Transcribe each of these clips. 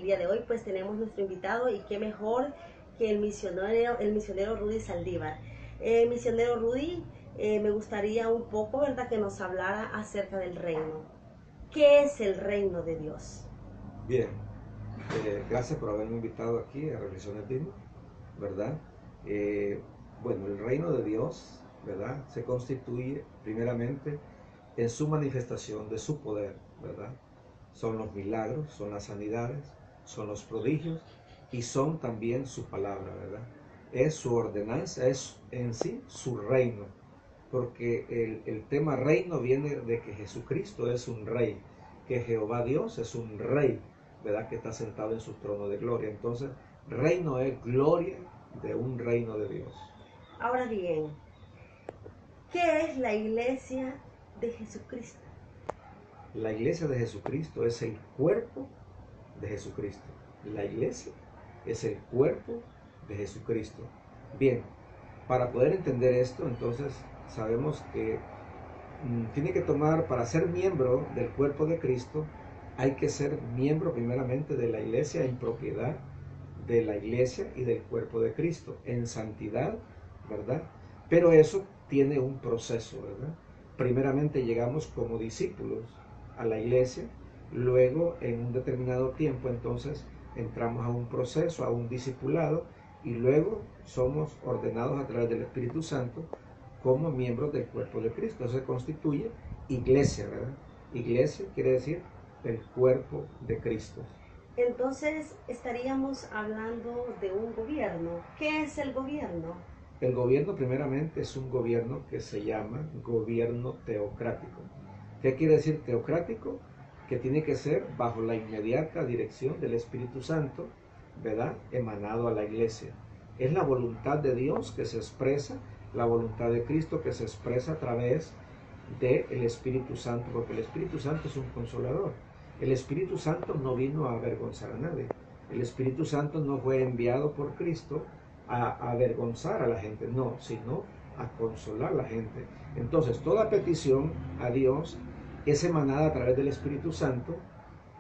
el día de hoy pues tenemos nuestro invitado y qué mejor que el misionero Rudy Saldívar. Misionero Rudy, me gustaría un poco, ¿verdad?, que nos hablara acerca del reino. ¿Qué es el reino de Dios? Bien, gracias por haberme invitado aquí a Reflexiones Bíblicas, ¿verdad? Bueno, el reino de Dios, ¿verdad?, se constituye primeramente en su manifestación de su poder, ¿verdad? Son los milagros, son las sanidades, son los prodigios y son también su palabra, ¿verdad? Es su ordenanza, es en sí su reino, porque el tema reino viene de que Jesucristo es un rey, que Jehová Dios es un rey, ¿verdad?, que está sentado en su trono de gloria. Entonces, reino es gloria de un reino de Dios. Ahora bien, ¿qué es la iglesia de Jesucristo? La iglesia de Jesucristo es el cuerpo de Jesucristo. La iglesia es el cuerpo de Jesucristo. Bien, para poder entender esto, entonces sabemos que tiene que tomar, para ser miembro del cuerpo de Cristo, hay que ser miembro primeramente de la iglesia en propiedad de la iglesia y del cuerpo de Cristo, en santidad, ¿verdad? Pero eso tiene un proceso, ¿verdad? Primeramente llegamos como discípulos a la iglesia, luego en un determinado tiempo entonces entramos a un proceso, a un discipulado, y luego somos ordenados a través del Espíritu Santo como miembros del cuerpo de Cristo. Eso se constituye iglesia, ¿verdad? Iglesia quiere decir el cuerpo de Cristo. Entonces estaríamos hablando de un gobierno. ¿Qué es el gobierno? El gobierno primeramente es un gobierno que se llama gobierno teocrático. ¿Qué quiere decir teocrático? Que tiene que ser bajo la inmediata dirección del Espíritu Santo, ¿verdad?, emanado a la iglesia. Es la voluntad de Dios que se expresa, la voluntad de Cristo que se expresa a través del Espíritu Santo, porque el Espíritu Santo es un consolador. El Espíritu Santo no vino a avergonzar a nadie. El Espíritu Santo no fue enviado por Cristo a avergonzar a la gente, no, sino a consolar a la gente. Entonces, toda petición a Dios es emanada a través del Espíritu Santo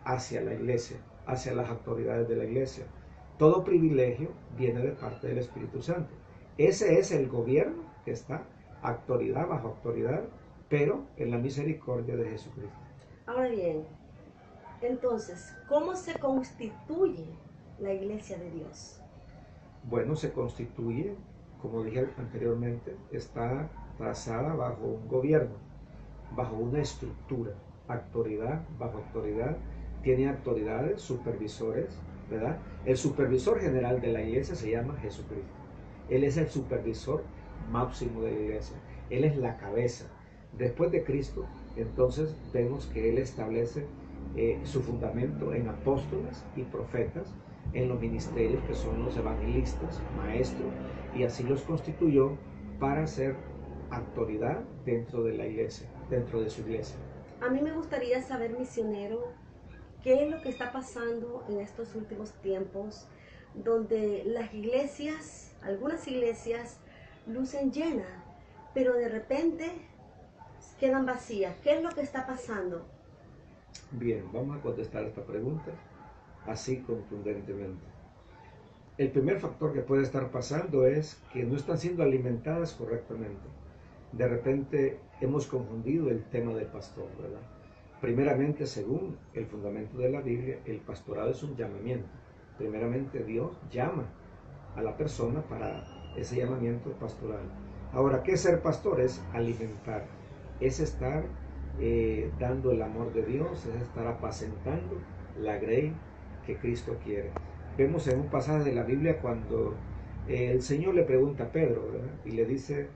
hacia la iglesia, hacia las autoridades de la iglesia. Todo privilegio viene de parte del Espíritu Santo. Ese es el gobierno que está autoridad bajo autoridad, pero en la misericordia de Jesucristo. Ahora bien, entonces, ¿cómo se constituye la iglesia de Dios? Bueno, se constituye, como dije anteriormente, está trazada bajo un gobierno, bajo una estructura, autoridad bajo autoridad, tiene autoridades, supervisores, ¿verdad? El supervisor general de la iglesia se llama Jesucristo. Él es el supervisor máximo de la iglesia. Él es la cabeza. Después de Cristo, entonces vemos que Él establece su fundamento en apóstoles y profetas, en los ministerios que son los evangelistas, maestros, y así los constituyó para ser autoridad dentro de la iglesia, dentro de su iglesia. A mí me gustaría saber, misionero, qué es lo que está pasando en estos últimos tiempos, donde las iglesias, algunas iglesias, lucen llenas, pero de repente quedan vacías. ¿Qué es lo que está pasando? Bien, vamos a contestar esta pregunta así contundentemente. El primer factor que puede estar pasando es que no están siendo alimentadas correctamente. De repente hemos confundido el tema del pastor, ¿verdad? Primeramente, según el fundamento de la Biblia, el pastorado es un llamamiento. Primeramente, Dios llama a la persona para ese llamamiento pastoral. Ahora, ¿qué es ser pastor? Es alimentar, es estar dando el amor de Dios, es estar apacentando la grey que Cristo quiere. Vemos en un pasaje de la Biblia cuando el Señor le pregunta a Pedro, ¿verdad?, y le dice: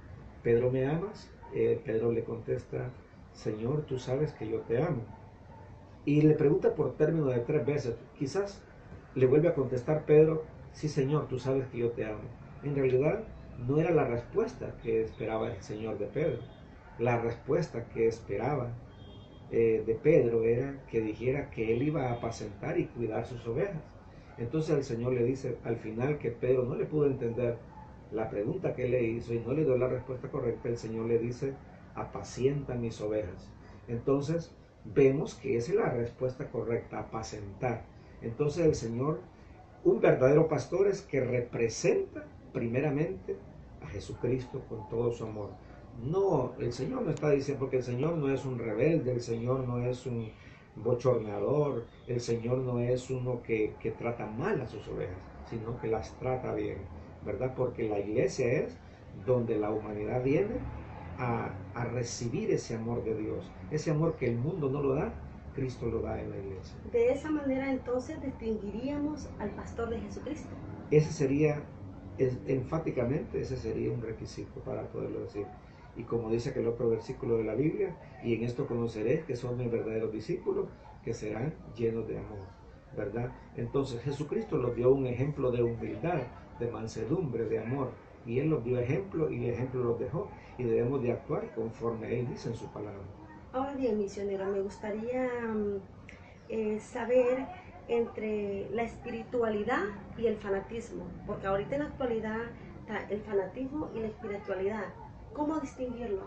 Pedro, ¿me amas? Pedro le contesta: Señor, tú sabes que yo te amo. Y le pregunta por término de 3 veces. Quizás le vuelve a contestar Pedro: sí, Señor, tú sabes que yo te amo. En realidad no era la respuesta que esperaba el Señor de Pedro. La respuesta que esperaba de Pedro era que dijera que él iba a apacentar y cuidar sus ovejas. Entonces el Señor le dice al final que Pedro no le pudo entender la pregunta que él le hizo y no le dio la respuesta correcta. El Señor le dice: apacienta mis ovejas. Entonces vemos que esa es la respuesta correcta, apacentar. Entonces el Señor, un verdadero pastor es que representa primeramente a Jesucristo con todo su amor. No, el Señor no está diciendo, porque el Señor no es un rebelde, el Señor no es un bochornador, el Señor no es uno que trata mal a sus ovejas, sino que las trata bien, ¿verdad? Porque la iglesia es donde la humanidad viene a recibir ese amor de Dios, ese amor que el mundo no lo da, Cristo lo da en la iglesia. De esa manera entonces distinguiríamos al pastor de Jesucristo. Ese sería, enfáticamente, ese sería un requisito para poderlo decir. Y como dice aquel otro versículo de la Biblia, y en esto conoceréis que son mis verdaderos discípulos, que serán llenos de amor, ¿verdad? Entonces Jesucristo nos dio un ejemplo de humildad, de mansedumbre, de amor, y Él nos dio ejemplo y el ejemplo los dejó, y debemos de actuar conforme Él dice en su palabra. Ahora bien, misionero, me gustaría saber entre la espiritualidad y el fanatismo, porque ahorita en la actualidad está el fanatismo y la espiritualidad. ¿Cómo distinguirlo?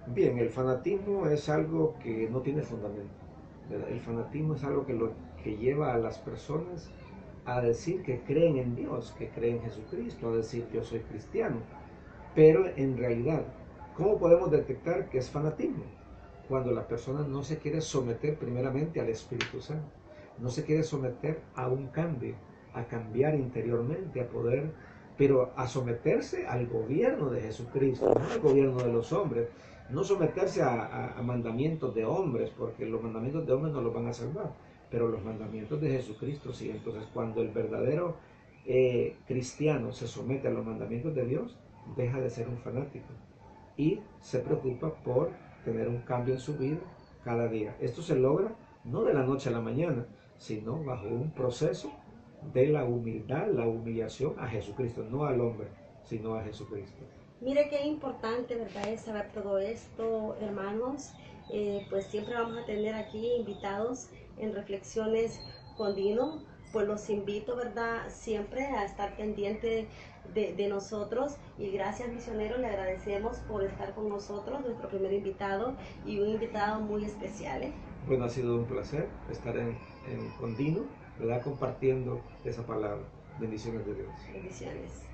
Bien, el fanatismo es algo que no tiene fundamento, ¿verdad? El fanatismo es algo que lleva a las personas a decir que creen en Dios, que creen en Jesucristo, a decir yo soy cristiano. Pero en realidad, ¿cómo podemos detectar que es fanatismo? Cuando la persona no se quiere someter primeramente al Espíritu Santo, no se quiere someter a un cambio, a cambiar interiormente, a poder, pero a someterse al gobierno de Jesucristo, no al gobierno de los hombres, no someterse a mandamientos de hombres, porque los mandamientos de hombres no los van a salvar, pero los mandamientos de Jesucristo sí. Entonces, cuando el verdadero cristiano se somete a los mandamientos de Dios, deja de ser un fanático y se preocupa por tener un cambio en su vida cada día. Esto se logra no de la noche a la mañana, sino bajo un proceso de la humildad, la humillación a Jesucristo, no al hombre, sino a Jesucristo. Mire qué importante, ¿verdad?, es saber todo esto, hermanos. Pues siempre vamos a tener aquí invitados en Reflexiones con Dino. Pues los invito, ¿verdad?, siempre a estar pendiente de nosotros. Y gracias, misionero, le agradecemos por estar con nosotros, nuestro primer invitado y un invitado muy especial. Bueno, ha sido un placer estar con Dino, ¿verdad?, compartiendo esa palabra. Bendiciones de Dios. Bendiciones.